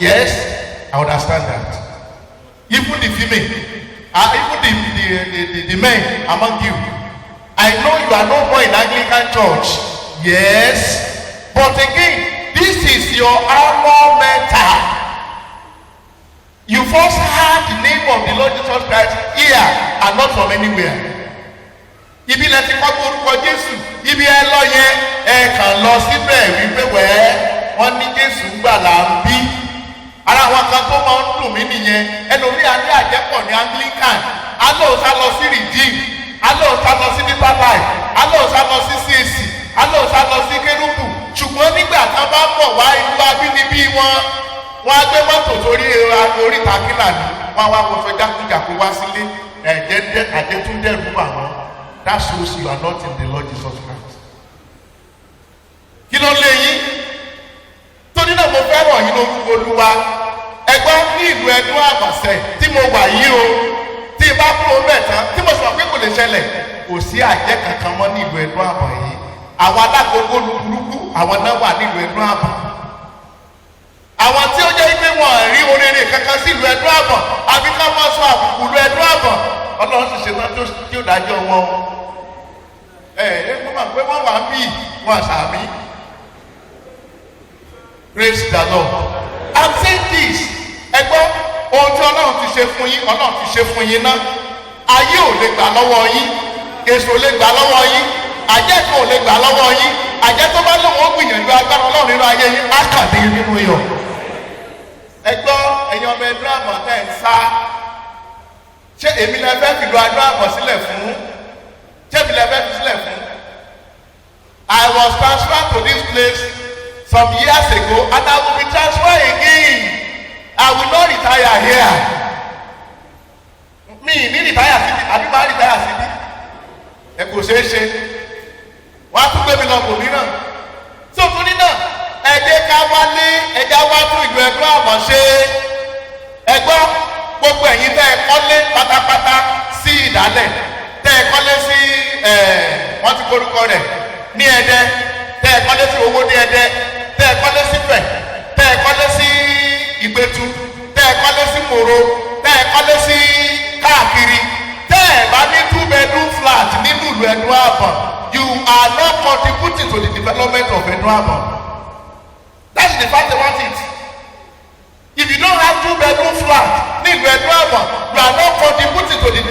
Yes, I understand that. Even the female, even the men among you, I know you are no more in Anglican church. Yes, but again, this is your alma mater. You first heard the name of the Lord Jesus Christ here and not from anywhere. Ibi lẹ ti kọ́ orúkọ Jésù, ibi ẹ lọ yẹn ẹ kàn lọ síbẹ̀ wípé wẹ́ẹ́ wọ́n ní Jésù gbàlà ń bí. Ara àwọn kan tó máa ń dùn mí nìyẹn, ẹlòmíà ní àjẹpọ̀ ní Anglican, alóòsá lọ sí Redeem, alóòsá lọ sí Deeper Life, alóòsá lọ sí CAC, alóòsá lọ sí Kérúbù, ṣùgbọ́n nígbà tá a bá bọ̀ wá ìlú abínibí wọn, wọ́n á gbé mọ́tò sórí oríta kílà ní, wọ́n á wá wọ́n fẹ́ jákujàku wá sílé, àjẹtúndẹ̀rù àwọn. That shows you are not in the Lord Jesus Christ. Kí ló lé yín? Torí náà mo fẹ́ràn yín lórúkọ Olúwa. Ẹgbọ́n ní ìlú Ẹdún Àmọ̀sẹ̀ tí mo wà yìí o. Tí n bá kúrò mẹ́tàn tí mo sọ pé kò lè ṣẹlẹ̀. Kò sí àjẹ́ kankan mọ́ ní ìlú Ẹdún Àmọ̀ yìí. Àwọn alágbogbo burúkú àwọn náà wà ní ìlú Ẹdún Àmọ̀. Àwọn tí ó jẹ́ pé wọ́n rí oríire kankan sí ìlú Ẹdún Àmọ̀. Àbí ká máa sọ àbùkù ìlú Ẹdún Àmọ̀. Ọlọ́run sì ṣetán tí ó dájọ́ wọn. Wọ́n máa pé wọ́n wà ń bí wọn àṣàmì. Praise the Lord. I'm saying this. Ẹgbọ́n ohun tí Ọlọ́run ti ṣe fún yín, Ọlọ́run ti ṣe fún yín náà. Ayé ò lè gbà lọ́wọ́ yín. Èso lè gbà lọ́wọ́ yín. Àjẹ́ kan ò lè gbà lọ́wọ́ yín. Àjẹ́ tó bá lóun ó gbìyànjú agbára Ọlọ́run nínú ayé yín á kàdé nínú iyọ̀. Ẹgbọ́n ẹ̀yin ọmọ Ẹdún Àmọ̀ tẹ̀ ń sá. Ṣé èmi lẹ fẹ́ fi lo Ẹdún Àmọ̀ sílẹ̀ fún? Ṣé èmi lẹ fẹ́ fi sílẹ̀ fún? I was transferred to this place some years ago and I will be transferred again. I will not retire here. Mi ní retire síbi àbí máa retire síbi. Ẹ kò ṣeé ṣe. Wọ́n á tún gbé mi lọ bò mìíràn. Tó fún ní náà, ẹ jẹ́ ká wálé, ẹ já wá tún ìlú Ẹdún Àmọ̀ ṣe. Ẹ gbọ́ gbogbo ẹ̀yin tẹ́ ẹ kọ́lé pátápátá sí ìdálẹ̀, tẹ́ ẹ kọ́lé sí wọ́n ti korúkọ rẹ̀ ní Ẹdẹ, tẹ́ ẹ kọ́lé sí Owó ní Ẹdẹ, tẹ́ ẹ kọ́lé sí Fẹ̀, tẹ́ ẹ kọ́lé sí Ìgbẹ́tù, tẹ́ ẹ kọ́lé sí Mòro, tẹ́ ẹ kọ́lé sí káàkiri, tẹ́ ẹ bá ní 2-bedroom flat nínú ìlú Ẹdún Àmọ̀, you are not contributing to the development of Ẹdún Àmọ̀. That's the fact about it. If you don't have 2-bedroom flat ní ìlú Ẹdún Àmọ̀, you are not contributing to the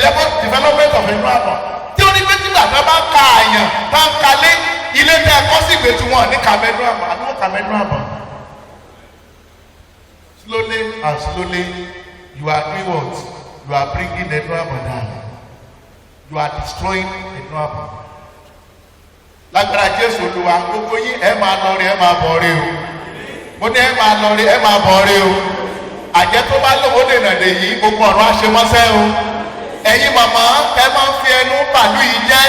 development of Ẹdún Àmọ̀. Tí ó ní pé nígbà tí wọ́n bá ka àyàn, bá ń kalé, ilé tẹ́ ẹ kọ́ sí Ìgbẹ́tù wọn ní Kàmẹ́dún Àmọ̀, àbí wọ́n Kàmẹ́dún Àmọ̀. Slowly and slowly, you are doing what? You are bringing Ẹdún Àmọ̀ down. You are destroying Ẹdún Àmọ̀. Lágbára Jésù Olúwa, gbogbo yín ẹ máa lọ rí ẹ máa bọ̀ rí o. Mo ní ẹ máa lọ rí ẹ máa bọ̀ rí o. Àjẹ́ tó bá lówó dènà lè yí gbogbo ọ̀rọ̀ àṣemọ́sẹ́ o. Ẹ̀yin màmá ẹ máa ń fi ẹnu pàlú yìí jẹ́.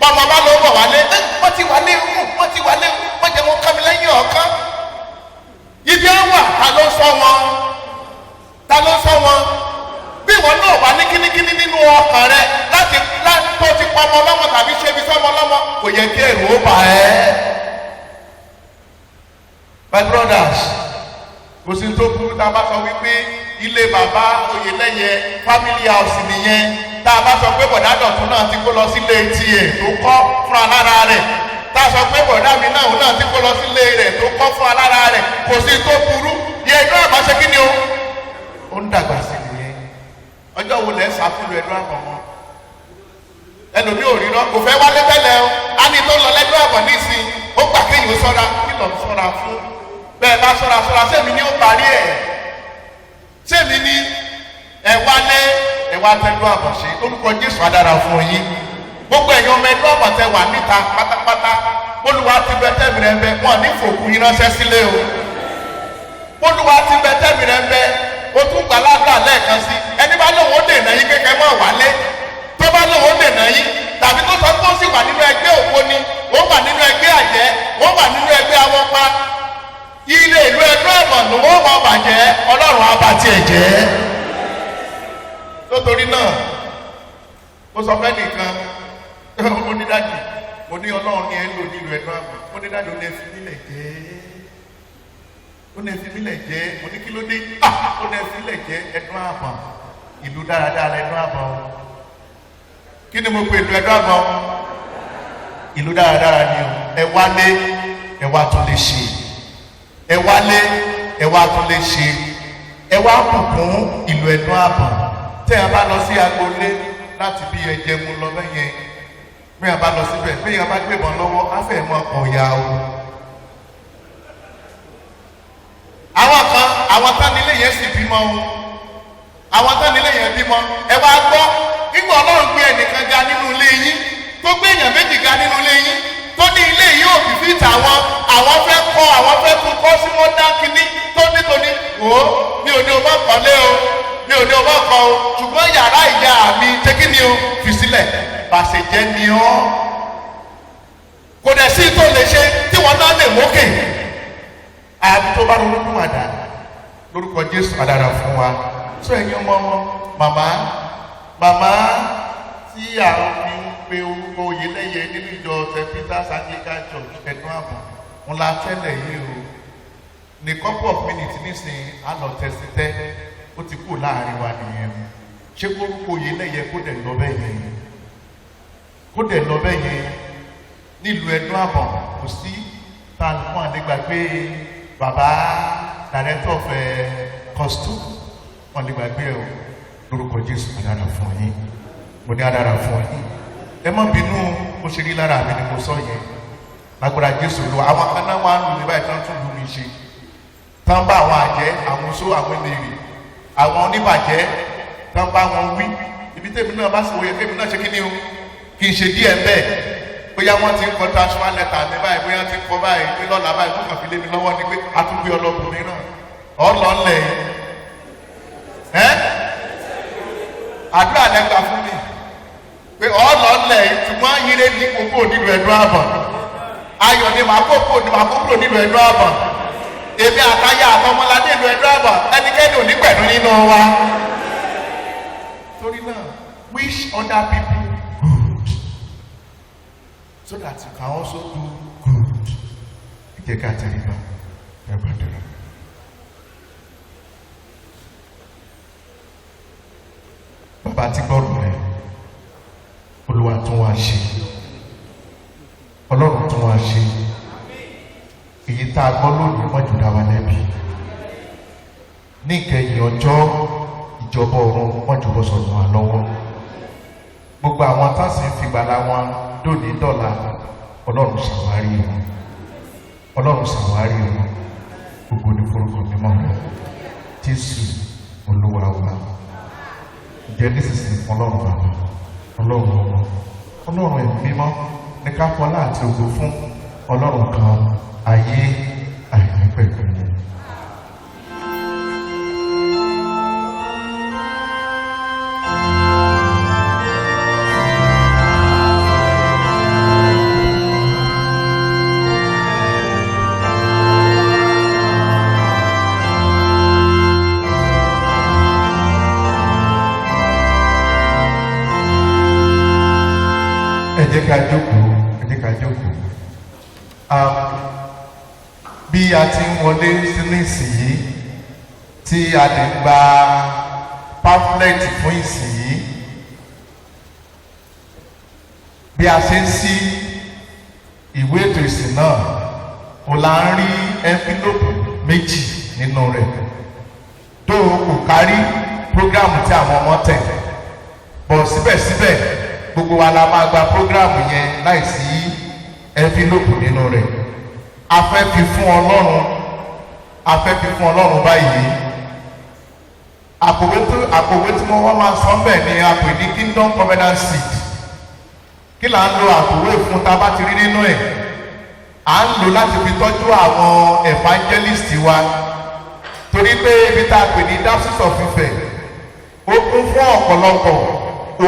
Bọ́mọ bá lọ bọ̀ wálé, wọ́n ti wálé wọ́n jẹ́ wọn ká mi lẹ́yìn ọ̀kan. Ibi á wà ta ló sọ wọn? Bí ìwọ náà wà ní kíníkíní nínú ọkàn rẹ láti tó ti pa ọmọ ọlọ́mọ tàbí ṣe ibi sọ́mọ ọlọ́mọ kò yẹ kí ẹ̀rù ó bà ẹ́. My brothers, kò sí tó burú tá a bá sọ wípé ilé bàbá Oyèlẹ́yẹ family house nìyẹn, tá a bá sọ pé bọ̀dá Dọ̀tun náà ti kó lọ sílé tiẹ̀ tó kọ́ fúnra lára rẹ̀, tá a sọ pé bọ̀dá mi náà ti kó lọ sílé rẹ̀ tó kọ́ fúnra lára rẹ̀, kò sí tó burú. Yẹ Ẹdún Àmọ̀ ṣe kí ni o? Ó ń dàgbà sí nìyẹn. Ọjọ́ wo lẹ́ sàfihàn Ẹdún Àmọ̀ mọ́? Ẹlòmí ò rí rán, kò fẹ́ wálé tẹ́lẹ̀ o. A ní tó lọ lẹ́dún Àmọ̀ nísìn, ó gbà kéèyàn sọ́ra, kí lọ sọ́ra fún? Bẹ́ẹ̀ bá sọ́ra sẹ́mi ni ó parí ẹ̀. Sẹ́mi ni ẹ wálé ẹ wá tẹ́dún Àmọ̀ ṣe. Orúkọ Jésù á dára fún yín. Gbogbo ẹ̀yin ọmọ Ẹdún Àmọ̀ tẹ wà níta pátápátá. Olúwa ti bẹ tẹ́mi rẹ̀ ń bẹ, wọ́n ní fòkù yín ránṣẹ́ sílé o. Olúwa ti bẹ tẹ́mi rẹ̀ ń bẹ, o tún gbà ládùúrà lẹ́ẹ̀kan sí. Ẹni bá lóun ó dènà yín kékeré mọ́ wálé. Tó bá lóun ó dènà yín, tàbí tó sọ pé ó sì wà nínú ẹgbẹ́ ògbóni, ó wà nínú ẹgbẹ́ àjẹ́, ó wà nínú ẹgbẹ́ awọ́pá. Ilé ìlú Ẹdún Àmọ̀ ló wọ́n máa bàjẹ́, Ọlọ́run á bà tiẹ̀ jẹ́. Nítorí náà, mo sọ fẹ́ nìkan, mo ní dájú, mo ní Ọlọ́run ní ẹ ń lò ní ìlú Ẹdún Àmọ̀, mo ní dájú ó lè fi nílẹ̀ jẹ́. ó ní ẹfimílẹ̀ jẹ́ mo ní kí ló dé ó ní ẹfimílẹ̀ jẹ́ Ẹdún Àbọ̀n ìlú dáradára Ẹdún Àbọ̀n kí ni mo pè ìlú Ẹdún Àbọ̀n ìlú dáradára ni o ẹ wálé ẹ wá tún lè ṣe ẹ wálé ẹ wá tún lè ṣe ẹ wá bùkún ìlú Ẹdún Àbọ̀n tẹ́ ẹ bá lọ sí agboolé láti bí ẹjẹ mu lọ bẹ́yẹn bí ẹ bá lọ síbẹ̀ bí ẹ bá gbébọn lọ́wọ́ á fẹ́ mọ ọ̀yà o. àwọn tánilé yẹn sì bímọ o àwọn tánilé yẹn bímọ ẹ wá gbọ́ nígbà Ọlọ́run gbé ẹnìkan ga nínú ilé yín tó gbé èèyàn méjì ga nínú ilé yín tó ní ilé yìí ò fi fi tàwọn àwọn fẹ́ kọ́ àwọn fẹ́ tún kọ́ sí wọn dá kínní tó nítorí wò ó mi ò ní o má kọ́lé o mi ò ní o má kọ́ o ṣùgbọ́n yàrá ìyá mi ṣé kí ni o fi sílẹ̀ bàṣẹ̀jẹ́ ni ọ́ kò dẹ̀ sí tó lè ṣe tí wọ́n náà lè mókè àbí tó bá ronú fún àdá lórúkọ Jésù àdàrà fún wa tó ẹ̀yin ọmọ màmá tí àwọn fi ń pe orúkọ Oyèlẹ́yẹ nínú ìjọ St. Peter's Anglican Church Ẹdún Àbọ̀n wọn la tẹ́lẹ̀ yìí o ní couple of minutes nísìnyí á lọ tẹ̀sítẹ́ ó ti kú láàrin wa nìyẹn ṣé orúkọ Oyèlẹ́yẹ kó dẹ̀ lọ bẹ́ẹ̀ yẹn kó dẹ̀ lọ bẹ́ẹ̀ yẹn nílùú Ẹdún Àbọ̀n kò sí tá a fún àlégbàgbé bàbá director of costume wọn lè gbàgbé ẹ o lórúkọ Jésù àdàrà fún yín mo ní àdàrà fún yín ẹ má bínú mo ṣe rí lára mi ni mo sọ yẹn lágbára Jésù lọ àwọn kaná wa ń lù mí báyìí tán tún lù mí ṣe tán bá àwọn àjẹ́ àwọn oṣó àwọn ènìyàn àwọn oníbàjẹ́ tán bá wọn wí ibi tèmi náà bá sì wòye tèmi náà ṣe kí ni o kì í ṣe díẹ̀ bẹ́ẹ̀ bóyá wọ́n ti ń kọ transfer letter mi báyìí bóyá ti ń kọ báyìí pé lọ́la báyìí kó kàn fi lé mi lọ́wọ́ ni pé a tún gbé ọlọ́kùnrin náà ọlọ́ọ̀lẹ̀ ẹ́ àdúrà lẹ́gbà fún mi pé ọlọ́ọ̀lẹ̀ ṣùgbọ́n ayire ní kókó nílùú Ẹdún Àbọ̀n ayọ̀ ni màá kókó nílùú Ẹdún Àbọ̀n èmi àtàyà àtọmọládé ìlú Ẹdún Àbọ̀n ẹnikẹ́ni ò ní pẹ̀lú nínú wa torí náà wish other people good so that you can also do good. Ẹ jẹ́ ká tẹríba ẹ gbàdúrà. Bàbá ti gbọ́rọ̀ rẹ̀ Olúwa tún wá ṣe Ọlọ́run tún wá ṣe èyí tá a gbọ́ lónìí mọ́jú dá wa lẹ́bi ní ìkẹyìn ọjọ́ ìjọba ọ̀run mọ́jú bọ́ sọ̀rọ̀ wa lọ́wọ́ gbogbo àwọn tásì ń fìgbàlà wọn lónìí dọ̀la Ọlọ́run ṣàwárí wọn Ọlọ́run ṣàwárí wọn gbogbo ní forúkọ mímọ́ rẹ̀ Jésù Olúwa wa ǹjẹ́ nísinsìnyí Ọlọ́run bàbá Ọlọ́run ọmọ Ọlọ́run ẹ̀mí mímọ́ ní ká fọlá àti ògo fún Ọlọ́run kan ayé àìnípẹ̀kun. Ẹ jẹ́ ká jókòó. Bí a ti ń wọlé sínú ìsìn yìí tí a lè gba pamphlet fún ìsìn yìí bí a ṣe ń ṣí ìwé ètò ìsìn náà o la ń rí envelope méjì nínú rẹ̀ tó kò kárí program tí àwọn ọmọ tẹ̀ bọ̀ síbẹ̀síbẹ̀ gbogbo wa la máa gba program yẹn láìsí envelope nínú rẹ̀ a fẹ́ fi fún Ọlọ́run báyìí àpòwé tí wọ́n máa sọ bẹ́ẹ̀ ni a pè ní Kingdom Covenant Seed kí là ń lo àpòwé fún tá a bá ti rí nínú ẹ̀ à ń lò láti fi tọ́jú àwọn evangelist wa torí pé ibi tá a pè ní Diocese of Ifẹ̀ ó kún fún ọ̀pọ̀lọpọ̀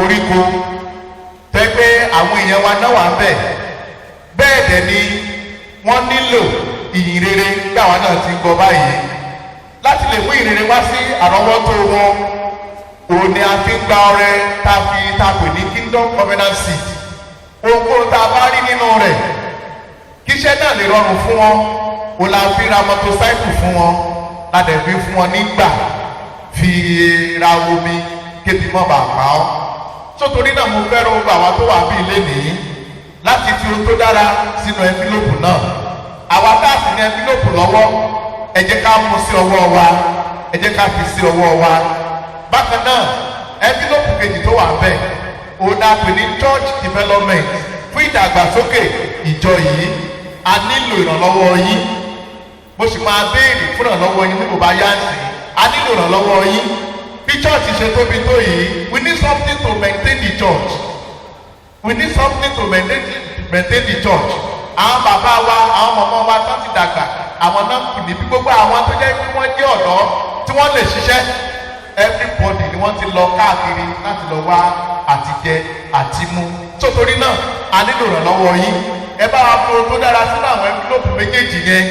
oríko tẹ́ pé àwọn èèyàn wa náà wà ń bẹ̀ bẹ́ẹ̀ dẹ̀ ni wọ́n nílò ìyìn rere gbàwọn náà ti ń gbọ́ báyìí láti lè mú ìyìn rere wá sí àrọ́wọ́tó wọn òun ni a fi ń gba ọrẹ tá a pè ní Kingdom Covenant Seed ohunkóhun tá a bá rí nínú rẹ̀ kíṣẹ́ náà lè rọrùn fún wọn o la fi ra mọ́tòsáìkù fún wọn ládẹ̀ fi fún wọn nígbà fi ra omi kébi mọ́ bàbá ọ́ sótórí náà mo fẹ́ràn gbogbo àwa tó wà bí ilé nìyí láti fi ohun tó dára sínú ẹnfílòpù náà àwa tá a sì ní ẹnfílòpù lọ́wọ́ ẹ jẹ́ ká mú sí ọwọ́ wa ẹ jẹ́ ká fi sí ọwọ́ wa bákan náà ẹnfílòpù kejì tó wà bẹ́ẹ̀ òun náà pè ní church development fún ìdàgbàsókè ìjọ yìí a nílò ìrànlọ́wọ́ yín mo sì máa béèrè fún ìrànlọ́wọ́ yín bí mo bá yá sí a nílò ìrànlọ́wọ́ yín bí church ṣe tóbi tó yìí we need something to maintain the church we need something to maintain the church àwọn bàbá wa àwọn ọmọ wa tó ti dàgbà àwọn náà kù níbi gbogbo àwọn tó jẹ́ pé wọ́n jẹ́ ọ̀dọ́ tí wọ́n lè ṣiṣẹ́ everybody ni wọ́n ti lọ káàkiri láti lọ wá àtijẹ àtimú sótórí náà a nílò ìrànlọ́wọ́ yín ẹ bá wa fi ohun tó dára sínú àwọn ẹnfílòpù méjèèjì yẹn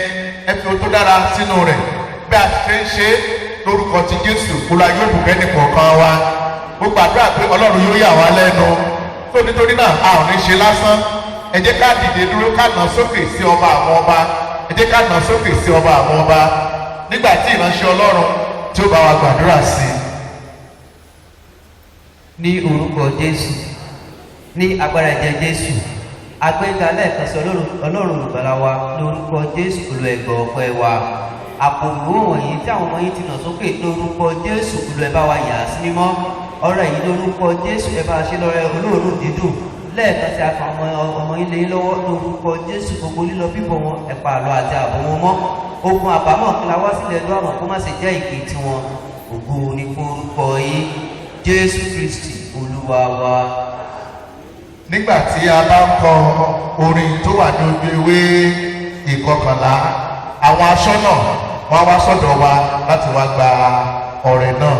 ẹ fi ohun tó dára sínú rẹ̀ bí a ṣe ń ṣe lórúkọ ti Jésù kúlá yóò bù kẹ́ni kọ̀ọ̀kan wa ó gbàdúrà pé Ọlọ́run yóò yà wá lẹ́nu tó nítorí náà a ò ní ṣe lásán ẹ jẹ́ ká dìde dúró ká nà sókè sí ọba àwọn ọba ẹ jẹ́ ká nà sókè sí ọba àwọn ọba nígbà tí ìránṣẹ́ Ọlọ́run tí ó bá wa gbàdúrà sí i. Ní orúkọ Jésù ní agbára ẹ̀jẹ̀ Jésù agbẹ́ńgá lẹ́ẹ̀kan sí Ọlọ́run olùgbàlà wa lórúkọ Jésù olú ẹ̀gbọ́n ọpẹ́ wa àpòwò wọ̀nyí tí àwọn ọmọ yìí ti nà sókè lórúkọ Jésù olú ẹ̀ bá wa yà á sí mímọ́ ọ̀rọ̀ yìí lórúkọ Jésù ẹ̀ bá ṣe lọ́rẹ́ olóòórùn dídùn lẹ́ẹ̀kan sí afa ọmọ ilé lọ́wọ́ lórúkọ Jésù gbogbo lílọ bíbọ̀ wọn ẹ̀pà àlọ́ àti àbọ̀ wọn mọ́ ogun àbámọ̀ kí la wá sílẹ̀ lọ́ àmọ̀ kó má ṣe jẹ́ ìpè tiwọn ògo ní fún orúkọ yìí Jésù Kristi Olúwa wa. Nígbà tí a bá ń kọ orin tó wà ní ojú ewé ìkọkànlá àwọn aṣọ́nà wọ́n wá sọ́dọ̀ wa láti wá gba ọrẹ náà.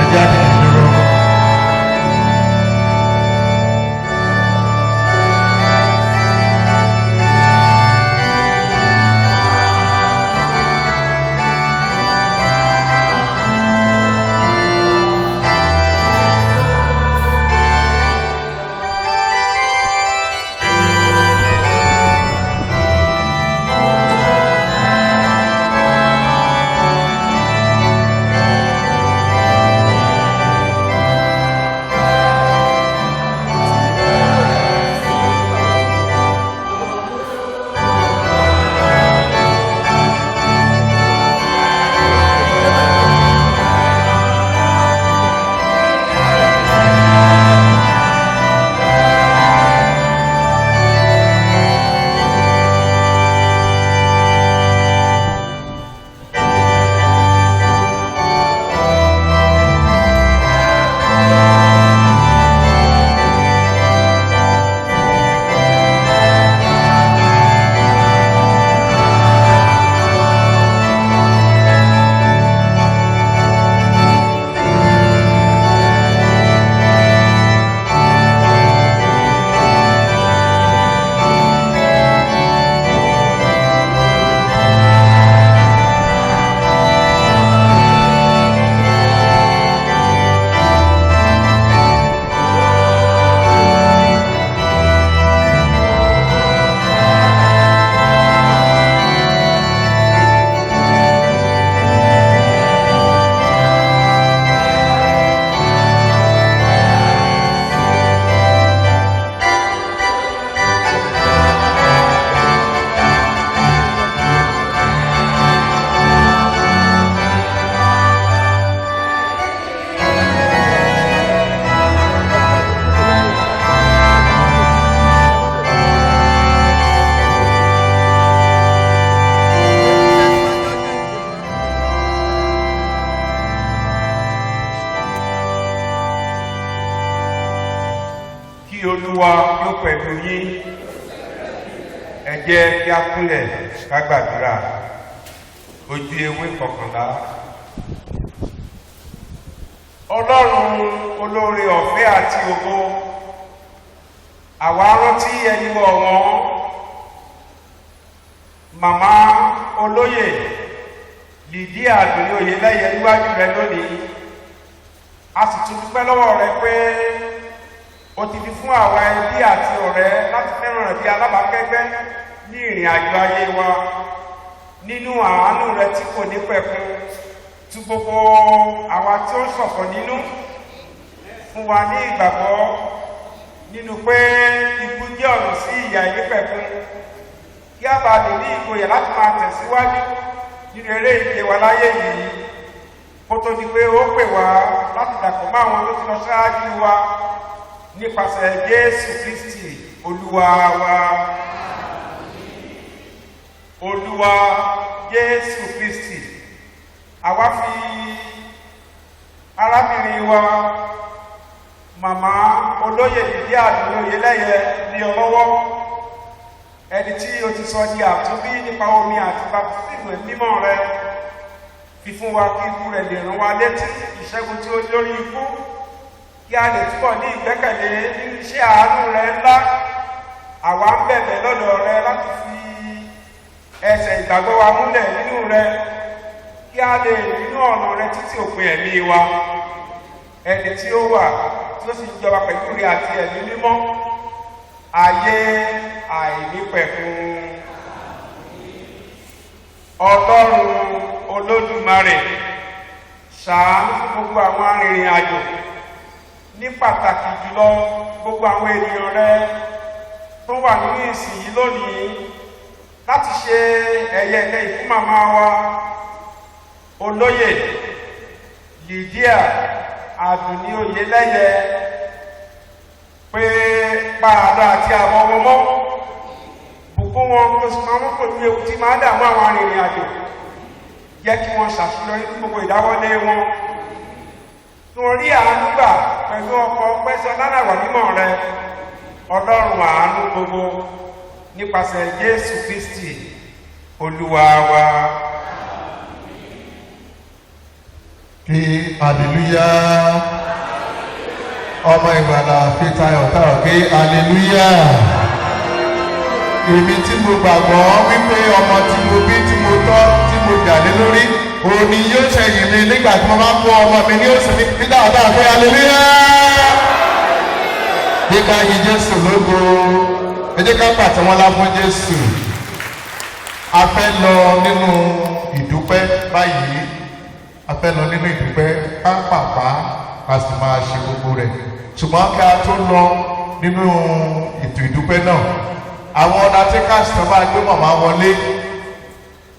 ẹjẹ́ àdìdì dúró. Olúwa yóò pẹ̀lú yín. Ẹ jẹ́ kí a kúnlẹ̀ ká gbàdúrà. Ojú ewé 11. Ọlọ́run olóore ọ̀fẹ́ àti ògo, àwa rántí ẹni ọ̀wọ́n màmá olóyè Lydia Àdùnní Oyèlẹ́yẹ níwájú rẹ lónìí. A sì tún dúpẹ́ lọ́wọ́ rẹ pé ó ti fi fún àwa ẹbí àti ọ̀rẹ́ láti fẹ́ràn rẹ̀ bí alábàákẹ́gbẹ́ ní ìrìn àjò ayé wa. Nínú àánú rẹ tí kò ní pẹ̀kun, tú gbogbo àwa tí ó ṣọ̀fọ̀ nínú, fún wa ní ìgbàgbọ́ nínú pé ikú jẹ́ ọ̀nà sí ìyà ìnípẹ̀kun, kí a bá lè ní ìgboyà láti máa tẹ̀síwájú nínú eré ìje wa láyé yìí, kó tó di pé ó pè wá láti dàpọ̀ mọ́ àwọn tó ti lọ ṣáájú wa nípasẹ̀ Jésù Kristi Olúwa wa. Olúwa Jésù Kristi, àwa fi arábìnrin wa màmá olóyè Lydia Àdùnní Oyèlẹ́yẹ ní ọlọ́wọ́, ẹni tí o ti sọ di àtúnbí nípa omi àti baptismu mímọ́ rẹ, fi fún wa kí ikú rẹ̀ lè rán wa létí ìṣẹ́gun tí ó lórí ikú, kí a lè túbọ̀ ní ìgbẹ́kẹ̀lé nínú iṣẹ́ àánú rẹ ńlá. Àwa ń bẹ̀bẹ̀ lọ́dọ̀ rẹ láti fi ẹsẹ̀ ìgbàgbọ́ wa múlẹ̀ nínú rẹ, kí a lè nínú ọ̀nà rẹ títí òpin ẹ̀mí wa. Ẹni tí ó wà tí ó sì ń jọba pẹ̀lú rẹ àti ẹ̀mí mímọ́, ayé àìnípẹ̀kun. Ọlọ́run Olódùmarè, ṣàánú fún gbogbo àwọn arìnrìn àjò, ní pàtàkì jùlọ gbogbo àwọn ènìyàn rẹ tó wà nínú ìsìn yìí lónìí láti ṣe ẹ̀yẹ ìkẹyìn fún màmá wa olóyè Lydia Àdùnní Oyèlẹ́yẹ, pé pààdà àti àwọn ọmọ bùkún wọn tó sì máa mú pẹ̀lú ewu tí máa dàmú àwọn arìnrìn àjò, jẹ́ kí wọ́n ṣàṣeyọrí ní gbogbo ìdáwọ́lé wọn, tí wọ́n rí àánú gbà pẹ̀lú ọkọ̀ pẹ́sọ lánàwà mímọ́ rẹ. Ọlọ́run àánú gbogbo, nípasẹ̀ Jésù Kristi Olúwa wa. hallelujah. Ọmọ ìgbàlà fita ọ̀tá òkè hallelujah. Èmi tí mo gbàgbọ́ wípé ọmọ tí mo bí tí mo tọ́ tí mo jàlé lórí òní yóò ṣẹ̀yìn mi nígbà tí mo bá kó ọmọ mi ní oṣù ní fita ọ̀tá òkè hallelujah. Nígbà yìí Jésù lógo, ẹ jẹ́ ká pàtẹ́ wọn lá fún Jésù. A fẹ́ lọ nínú ìdúpẹ́ báyìí. A fẹ́ lọ nínú ìdúpẹ́ pápápá a sì máa ṣe gbogbo rẹ̀. Ṣùgbọ́n kí a tó lọ nínú ètò ìdúpẹ́ náà, àwọn undertakers tó bá gbé màmá wọlé.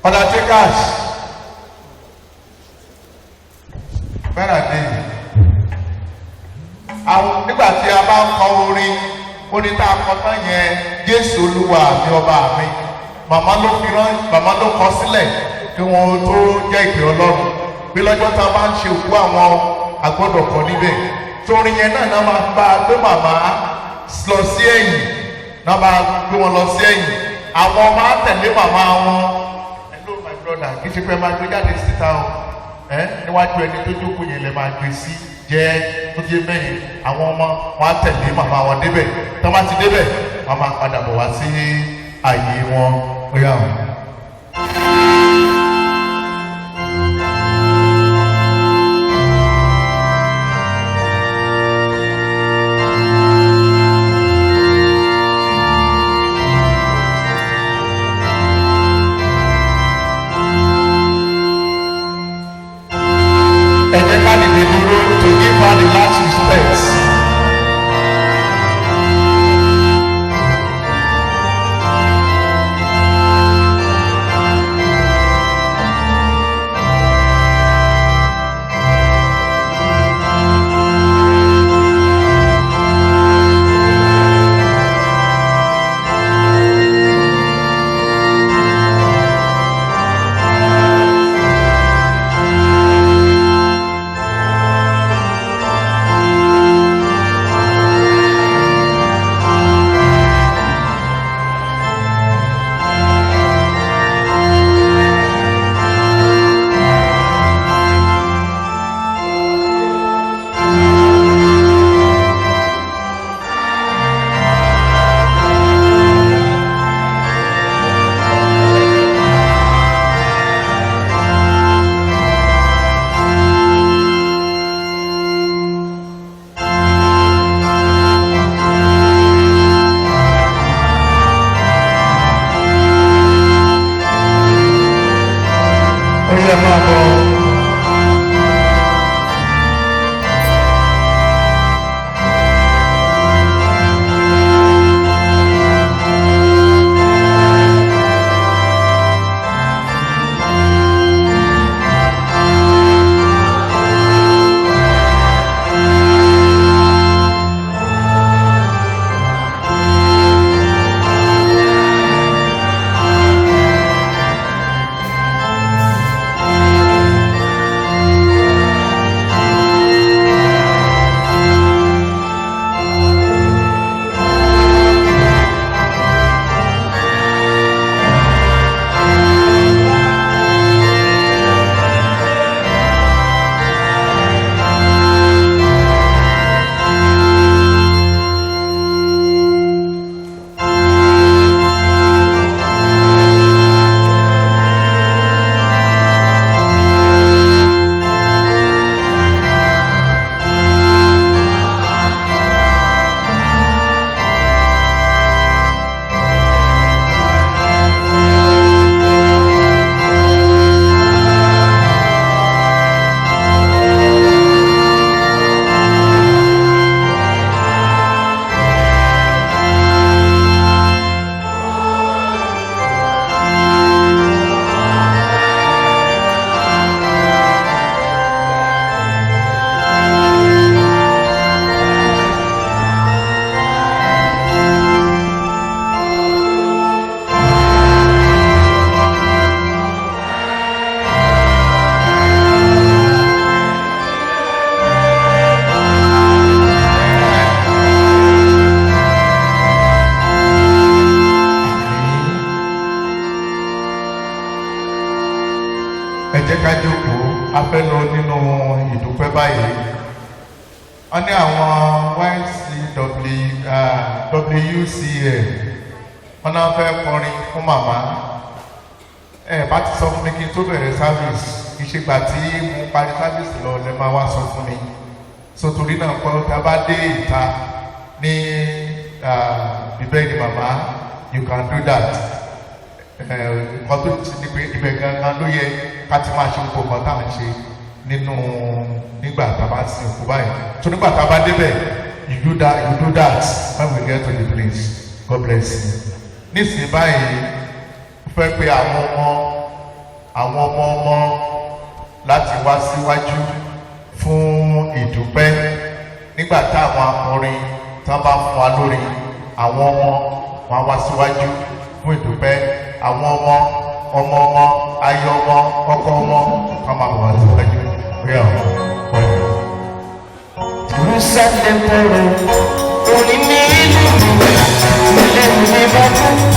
Undertakers, bẹ́ẹ̀ ni àwọn nígbà tí a bá ń kọ orin tá a kọ tán yẹn, Jésù Olúwa mi ọba mi, màmá ló kọ sílẹ̀ kí wọ́n tó jẹ́ ìpè Ọlọ́run bí lọ́jọ́ tá a bá ń ṣe òkú àwọn agbọ́dọ̀ kọ níbẹ̀. Torí yẹn náà máa bá a gbé màmá lọ sí ẹ̀yìn, náà máa gbé wọn lọ sí ẹ̀yìn. Àwọn ọmọ á tẹ̀lé màmá wọn. Hello my brother, kì í ṣe pé máa gbé jáde síta o. Níwájú ẹni tó jókòó yẹn lè máa gbé sí jẹ́ tó jẹ́ mẹ́yìn. Àwọn ọmọ wọn á tẹ̀lé màmá wọn débẹ̀. Tí wọ́n bá ti débẹ̀, wọ́n máa padà bọ̀ wá sí àyè wọn. Ó yá o. To give her the last respects. wọ́n ní àwọn WCL wọ́n náà fẹ́ kọrin fún màmá. Bá ti sọ fún mi kí n tó bẹ̀rẹ̀ service, ìṣègbà tí mo parí service lọ lẹ máa wá sọ fún mi. So torí náà kọ́ tá a bá dé ìta ní bíbẹ́ ni màmá, you can do that. Nǹkan tó ti ní pé ibẹ̀ gangan ló yẹ ká ti máa ṣe gbogbo nǹkan tá à ń ṣe nínú nígbà tá a bá sin òkú báyìí. So nígbà tá a bá débẹ̀, you do that when we get to the place. God bless you. Nísìnyí báyìí, mo fẹ́ pe àwọn ọmọ láti wá síwájú fún ìdúpẹ́. Nígbà táwọn akọrin tán bá fún wa lórí, àwọn ọmọ wọn wá síwájú fún ìdúpẹ́. Àwọn ọmọ ayọ̀ ọmọ ọkọ ọmọ kan máa wà síwájú. Jerusalem, orí mi ìlú mi, ilé mi bá kú.